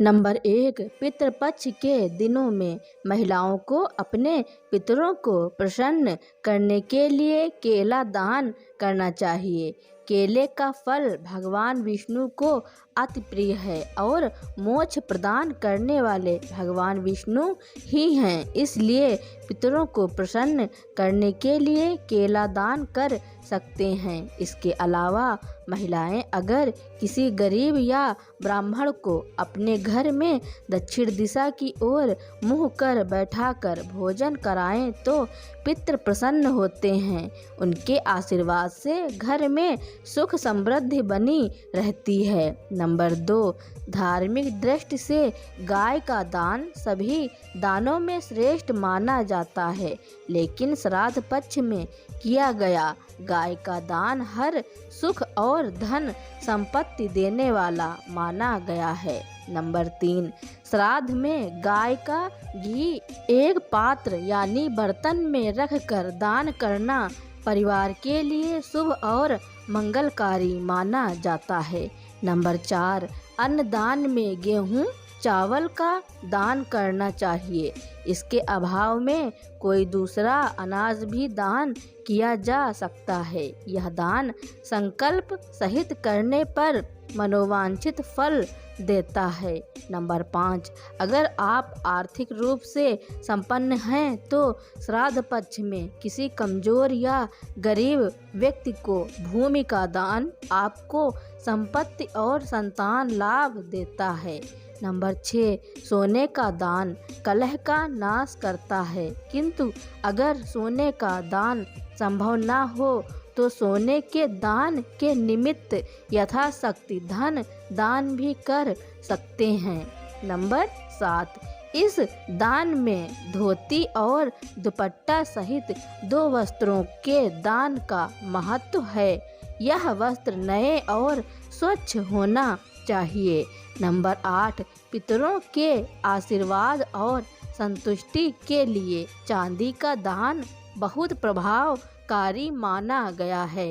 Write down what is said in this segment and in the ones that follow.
Number 1, Pitrupaksha के दिनों में महिलाओं को अपने पितरों को प्रसन्न करने के लिए केला दान करना चाहिए। केले का फल भगवान विष्णु को अति प्रिय है और मोक्ष प्रदान करने वाले भगवान विष्णु ही हैं, इसलिए पितरों को प्रसन्न करने के लिए केला दान कर सकते हैं। इसके अलावा महिलाएं अगर किसी गरीब या ब्राह्मण को अपने घर में दक्षिण दिशा की ओर मुँह कर बैठाकर भोजन कराएं तो पितृ प्रसन्न होते हैं। उनके आशीर्वाद से घर में सुख समृद्धि बनी रहती है। नंबर 2, धार्मिक दृष्टि से गाय का दान सभी दानों में श्रेष्ठ माना जाता है, लेकिन श्राद्ध पक्ष में किया गया गाय का दान हर सुख और धन संपत्ति देने वाला माना गया है। नंबर 3, श्राद्ध में गाय का घी एक पात्र यानी बर्तन में रखकर दान करना परिवार के लिए शुभ और मंगलकारी माना जाता है। नंबर 4, अन्नदान में गेहूं चावल का दान करना चाहिए। इसके अभाव में कोई दूसरा अनाज भी दान किया जा सकता है। यह दान संकल्प सहित करने पर मनोवांछित फल देता है। नंबर 5, अगर आप आर्थिक रूप से संपन्न हैं तो श्राद्ध पक्ष में किसी कमजोर या गरीब व्यक्ति को भूमि का दान आपको संपत्ति और संतान लाभ देता है। नंबर 6, सोने का दान कलह का नाश करता है, किंतु अगर सोने का दान संभव न हो तो सोने के दान के निमित्त यथाशक्ति धन दान भी कर सकते हैं। नंबर 7, इस दान में धोती और दुपट्टा सहित 2 वस्त्रों के दान का महत्व है। यह वस्त्र नए और स्वच्छ होना चाहिए। नंबर 8, पितरों के आशीर्वाद और संतुष्टि के लिए चांदी का दान बहुत प्रभावकारी माना गया है।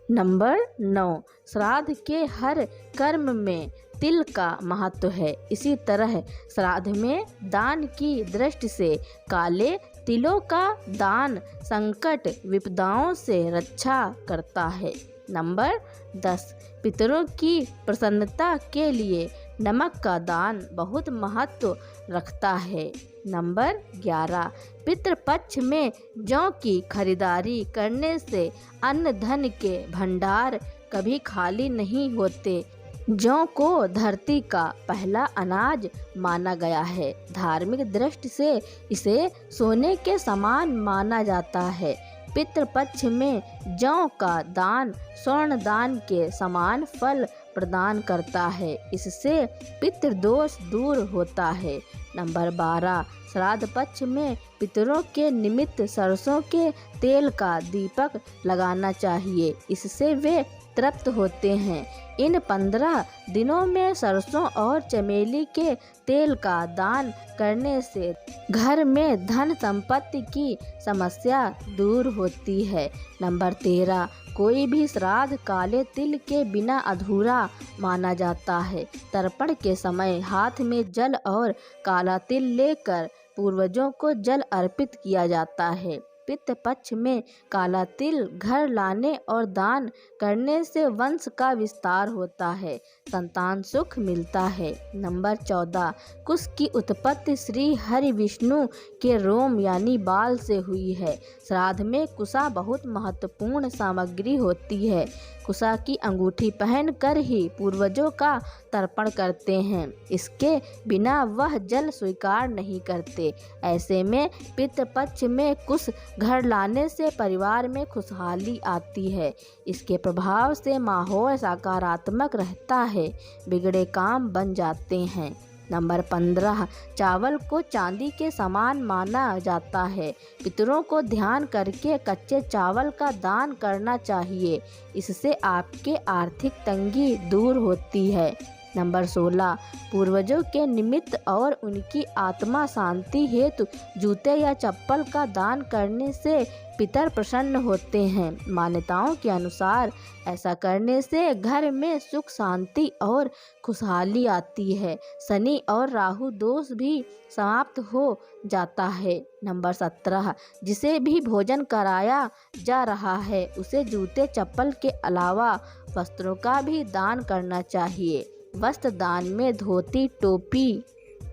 नंबर 9, श्राद्ध के हर कर्म में तिल का महत्व है। इसी तरह श्राद्ध में दान की दृष्टि से काले तिलों का दान संकट विपदाओं से रक्षा करता है। नंबर 10, पितरों की प्रसन्नता के लिए नमक का दान बहुत महत्व रखता है। नंबर 11, पितृपक्ष में जौ की खरीदारी करने से अन्न धन के भंडार कभी खाली नहीं होते। जौ को धरती का पहला अनाज माना गया है। धार्मिक दृष्टि से इसे सोने के समान माना जाता है। पितृपक्ष में जौ का दान स्वर्ण दान के समान फल प्रदान करता है। इससे पितृदोष दूर होता है। नंबर 12, श्राद्ध पक्ष में पितरों के निमित्त सरसों के तेल का दीपक लगाना चाहिए। इससे वे तृप्त होते हैं। इन 15 दिनों में सरसों और चमेली के तेल का दान करने से घर में धन संपत्ति की समस्या दूर होती है। नंबर 13, कोई भी श्राद्ध काले तिल के बिना अधूरा माना जाता है। तर्पण के समय हाथ में जल और काला तिल लेकर पूर्वजों को जल अर्पित किया जाता है। पितृ पक्ष में काला तिल घर लाने और दान करने से वंश का विस्तार होता है, संतान सुख मिलता है। नंबर 14, कुश की उत्पत्ति श्री हरि विष्णु के रोम यानी बाल से हुई है। श्राद्ध में कुशा बहुत महत्वपूर्ण सामग्री होती है। कुशा की अंगूठी पहनकर ही पूर्वजों का तर्पण करते हैं। इसके बिना वह जल स्वीकार नहीं करते। ऐसे में पितृपक्ष में कुश घर लाने से परिवार में खुशहाली आती है। इसके प्रभाव से माहौल सकारात्मक रहता है, बिगड़े काम बन जाते हैं। नंबर 15, चावल को चांदी के समान माना जाता है। पितरों को ध्यान करके कच्चे चावल का दान करना चाहिए। इससे आपके आर्थिक तंगी दूर होती है। नंबर 16 पूर्वजों के निमित्त और उनकी आत्मा शांति हेतु जूते या चप्पल का दान करने से पितर प्रसन्न होते हैं। मान्यताओं के अनुसार ऐसा करने से घर में सुख शांति और खुशहाली आती है। शनि और राहु दोष भी समाप्त हो जाता है। नंबर 17 जिसे भी भोजन कराया जा रहा है उसे जूते चप्पल के अलावा वस्त्रों का भी दान करना चाहिए। वस्त्र दान में धोती, टोपी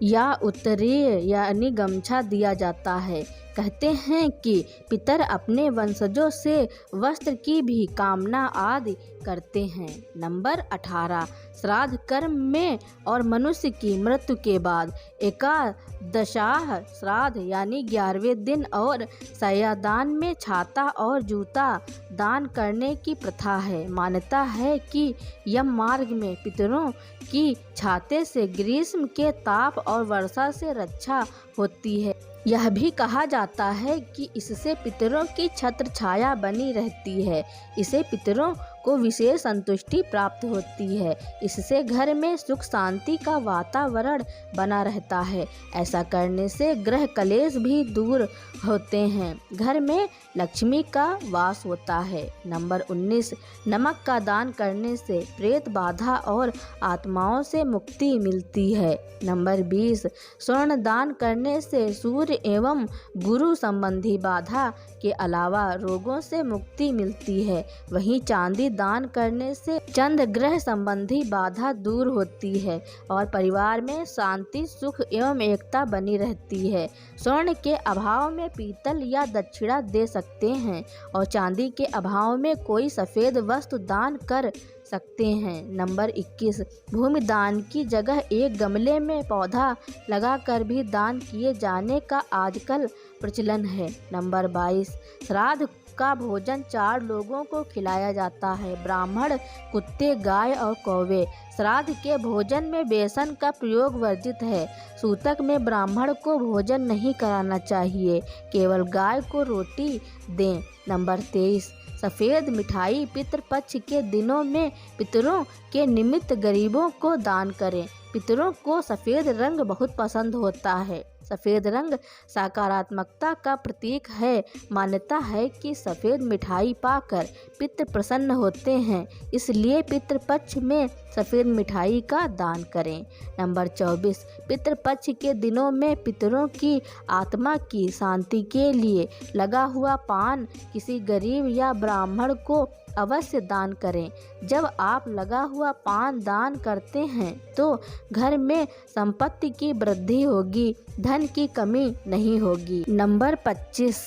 या उत्तरीय यानी गमछा दिया जाता है। कहते हैं कि पितर अपने वंशजों से वस्त्र की भी कामना आदि करते हैं। नंबर 18 श्राद्ध कर्म में और मनुष्य की मृत्यु के बाद एकादशाह श्राद्ध यानी 11वें दिन और शय्यादान में छाता और जूता दान करने की प्रथा है। मान्यता है कि यम मार्ग में पितरों की छाते से ग्रीष्म के ताप और वर्षा से रक्षा होती है। यह भी कहा जाता है कि इससे पितरों की छत्र छाया बनी रहती है। इससे पितरों को विशेष संतुष्टि प्राप्त होती है। इससे घर में सुख शांति का वातावरण बना रहता है। ऐसा करने से ग्रह कलेश भी दूर होते हैं। घर में लक्ष्मी का वास होता है। नंबर 19 नमक का दान करने से प्रेत बाधा और आत्माओं से मुक्ति मिलती है। नंबर 20 स्वर्ण दान करने से सूर्य एवं गुरु संबंधी बाधा के अलावा रोगों से मुक्ति मिलती है। वहीं चांदी दान करने से चंद्र ग्रह संबंधी बाधा दूर होती है और परिवार में शांति, सुख एवं एकता बनी रहती है। स्वर्ण के अभाव में पीतल या दक्षिणा दे सकते हैं और चांदी के अभाव में कोई सफ़ेद वस्तु दान कर सकते हैं। नंबर 21 भूमि दान की जगह एक गमले में पौधा लगाकर भी दान किए जाने का आजकल प्रचलन है। नंबर 22 श्राद्ध का भोजन 4 लोगों को खिलाया जाता है। ब्राह्मण, कुत्ते, गाय और कौवे। श्राद्ध के भोजन में बेसन का प्रयोग वर्जित है। सूतक में ब्राह्मण को भोजन नहीं कराना चाहिए, केवल गाय को रोटी दें। नंबर 23 सफ़ेद मिठाई पितृपक्ष के दिनों में पितरों के निमित्त गरीबों को दान करें। पितरों को सफ़ेद रंग बहुत पसंद होता है। सफ़ेद रंग सकारात्मकता का प्रतीक है। मान्यता है कि सफ़ेद मिठाई पाकर पितृ प्रसन्न होते हैं, इसलिए पितृपक्ष में सफ़ेद मिठाई का दान करें। नंबर 24 पितृपक्ष के दिनों में पितरों की आत्मा की शांति के लिए लगा हुआ पान किसी गरीब या ब्राह्मण को अवश्य दान करें। जब आप लगा हुआ पान दान करते हैं तो घर में संपत्ति की वृद्धि होगी, धन की कमी नहीं होगी। नंबर 25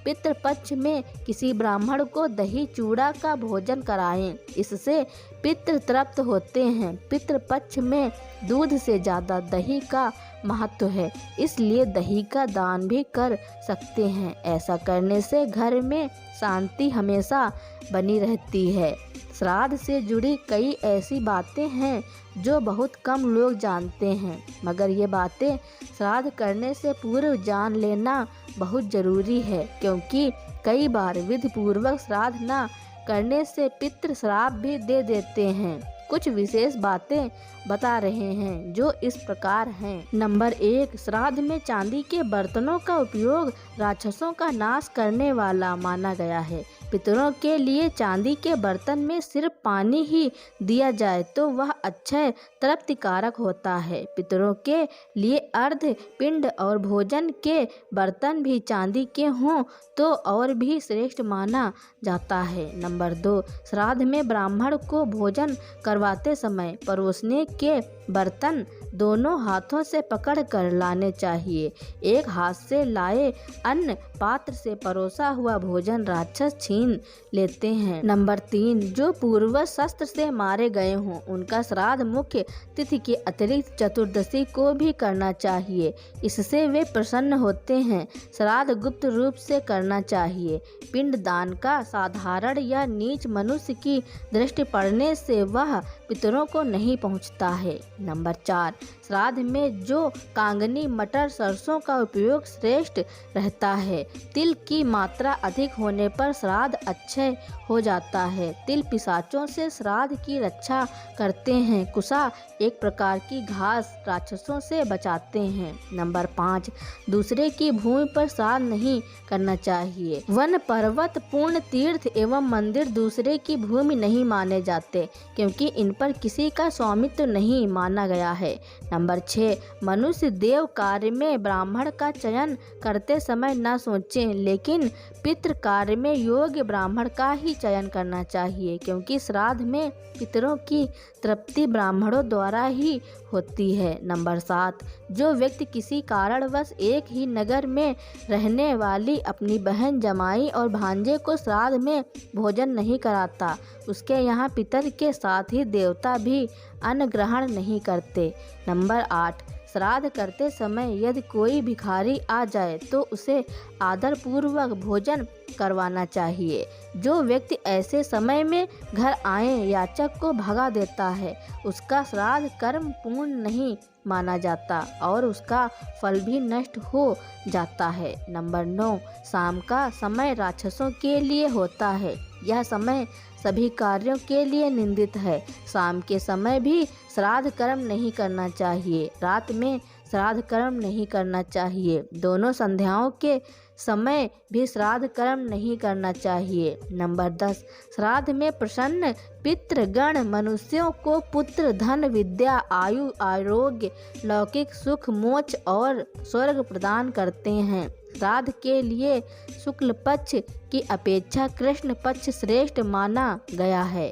पितृपक्ष में किसी ब्राह्मण को दही चूड़ा का भोजन कराएं, इससे पितृ तृप्त होते हैं। पितृपक्ष में दूध से ज़्यादा दही का महत्व है, इसलिए दही का दान भी कर सकते हैं। ऐसा करने से घर में शांति हमेशा बनी रहती है। श्राद्ध से जुड़ी कई ऐसी बातें हैं जो बहुत कम लोग जानते हैं, मगर ये बातें श्राद्ध करने से पूर्व जान लेना बहुत ज़रूरी है, क्योंकि कई बार विधि पूर्वक श्राद्ध न करने से पितृ श्राप भी दे देते हैं। कुछ विशेष बातें बता रहे हैं जो इस प्रकार हैं। नंबर 1 श्राद्ध में चांदी के बर्तनों का उपयोग राक्षसों का नाश करने वाला माना गया है। पितरों के लिए चांदी के बर्तन में सिर्फ पानी ही दिया जाए तो वह अक्षय तृप्तिकारक होता है। पितरों के लिए अर्ध पिंड और भोजन के बर्तन भी चांदी के हों तो और भी श्रेष्ठ माना जाता है। नंबर 2 श्राद्ध में ब्राह्मण को भोजन करवाते समय परोसने के बर्तन दोनों हाथों से पकड़ कर लाने चाहिए। एक हाथ से लाए अन्न पात्र से परोसा हुआ भोजन राक्षस छीन लेते हैं। नंबर 3 जो पूर्वज शस्त्र से मारे गए हों उनका श्राद्ध मुख्य तिथि के अतिरिक्त चतुर्दशी को भी करना चाहिए, इससे वे प्रसन्न होते हैं। श्राद्ध गुप्त रूप से करना चाहिए। पिंड दान का साधारण या नीच मनुष्य की दृष्टि पड़ने से वह पितरों को नहीं पहुंचता है। नंबर 4 श्राद्ध में जो कांगनी, मटर, सरसों का उपयोग श्रेष्ठ रहता है। तिल की मात्रा अधिक होने पर श्राद्ध अच्छे हो जाता है। तिल पिशाचों से श्राद्ध की रक्षा करते हैं। कुसा एक प्रकार की घास राक्षसों से बचाते हैं। नंबर 5, दूसरे की भूमि पर श्राद्ध नहीं करना चाहिए। वन, पर्वत, पुण्य तीर्थ एवं मंदिर दूसरे की भूमि नहीं माने जाते, क्योंकि इन पर किसी का स्वामित्व नहीं माना गया है। नंबर 6, मनुष्य देव कार्य में ब्राह्मण का चयन करते समय न सोचें, लेकिन पितृ कार्य में योग्य ब्राह्मण का ही चयन करना चाहिए, क्योंकि श्राद्ध में पितरों की तृप्ति ब्राह्मणों द्वारा ही होती है। नंबर 7, जो व्यक्ति किसी कारणवश एक ही नगर में रहने वाली अपनी बहन, जमाई और भांजे को श्राद्ध में भोजन नहीं कराता, उसके यहाँ पितर के साथ ही देवता भी अन्न ग्रहण नहीं करते। नंबर 8, श्राद्ध करते समय यदि कोई भिखारी आ जाए तो उसे आदरपूर्वक भोजन करवाना चाहिए। जो व्यक्ति ऐसे समय में घर आए याचक को भगा देता है, उसका श्राद्ध कर्म पूर्ण नहीं माना जाता और उसका फल भी नष्ट हो जाता है। नंबर 9, शाम का समय राक्षसों के लिए होता है। यह समय सभी कार्यों के लिए निंदित है। शाम के समय भी श्राद्ध कर्म नहीं करना चाहिए। रात में श्राद्ध कर्म नहीं करना चाहिए। दोनों संध्याओं के समय भी श्राद्ध कर्म नहीं करना चाहिए। नंबर 10, श्राद्ध में प्रसन्न पितृगण मनुष्यों को पुत्र, धन, विद्या, आयु, आरोग्य, लौकिक सुख, मोक्ष और स्वर्ग प्रदान करते हैं। श्राद्ध के लिए शुक्ल पक्ष की अपेक्षा कृष्ण पक्ष श्रेष्ठ माना गया है।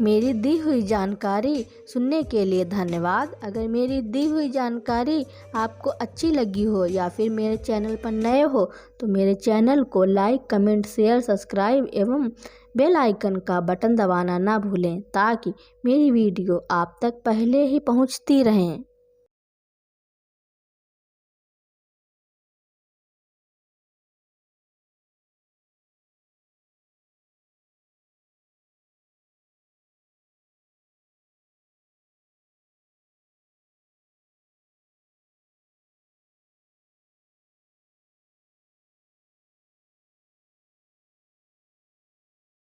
मेरी दी हुई जानकारी सुनने के लिए धन्यवाद। अगर मेरी दी हुई जानकारी आपको अच्छी लगी हो या फिर मेरे चैनल पर नए हो तो मेरे चैनल को लाइक, कमेंट, शेयर, सब्सक्राइब एवं बेल आइकन का बटन दबाना ना भूलें, ताकि मेरी वीडियो आप तक पहले ही पहुंचती रहें।